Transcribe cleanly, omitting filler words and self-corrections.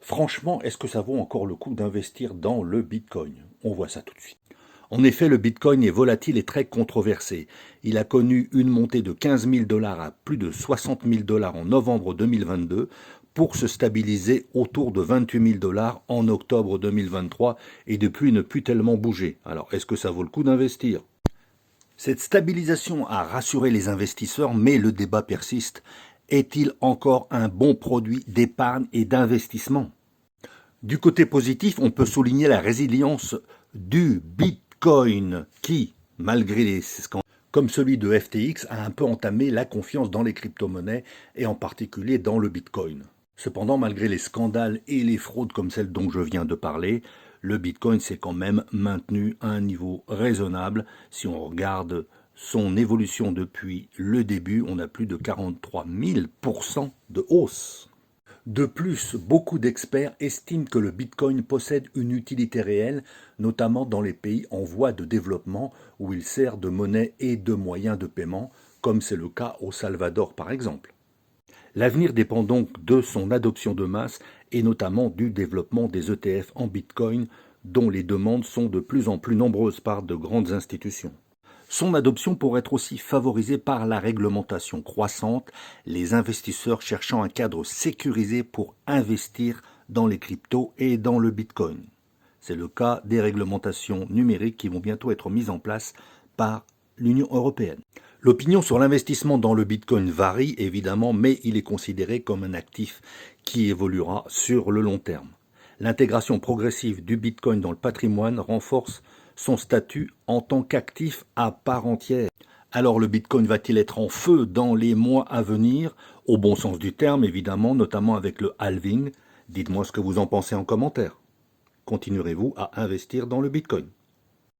Franchement, est-ce que ça vaut encore le coup d'investir dans le Bitcoin? On voit ça tout de suite. En effet, le Bitcoin est volatile et très controversé. Il a connu une montée de 15 000 dollars à plus de 60 000 dollars en novembre 2022 pour se stabiliser autour de 28 000 dollars en octobre 2023 et depuis ne plus tellement bouger. Alors, est-ce que ça vaut le coup d'investir? Cette stabilisation a rassuré les investisseurs, mais le débat persiste. Est-il encore un bon produit d'épargne et d'investissement? Du côté positif, on peut souligner la résilience du Bitcoin qui, malgré les scandales comme celui de FTX, a un peu entamé la confiance dans les crypto-monnaies et en particulier dans le Bitcoin. Cependant, malgré les scandales et les fraudes comme celles dont je viens de parler, le Bitcoin s'est quand même maintenu à un niveau raisonnable. Si on regarde son évolution depuis le début, on a plus de 43 000% de hausse. De plus, beaucoup d'experts estiment que le Bitcoin possède une utilité réelle, notamment dans les pays en voie de développement où il sert de monnaie et de moyen de paiement, comme c'est le cas au Salvador par exemple. L'avenir dépend donc de son adoption de masse et notamment du développement des ETF en Bitcoin dont les demandes sont de plus en plus nombreuses par de grandes institutions. Son adoption pourrait être aussi favorisée par la réglementation croissante, les investisseurs cherchant un cadre sécurisé pour investir dans les cryptos et dans le Bitcoin. C'est le cas des réglementations numériques qui vont bientôt être mises en place par l'Union européenne. L'opinion sur l'investissement dans le Bitcoin varie évidemment, mais il est considéré comme un actif qui évoluera sur le long terme. L'intégration progressive du Bitcoin dans le patrimoine renforce son statut en tant qu'actif à part entière. Alors le Bitcoin va-t-il être en feu dans les mois à venir? Au bon sens du terme évidemment, notamment avec le halving. Dites-moi ce que vous en pensez en commentaire. Continuerez-vous à investir dans le Bitcoin?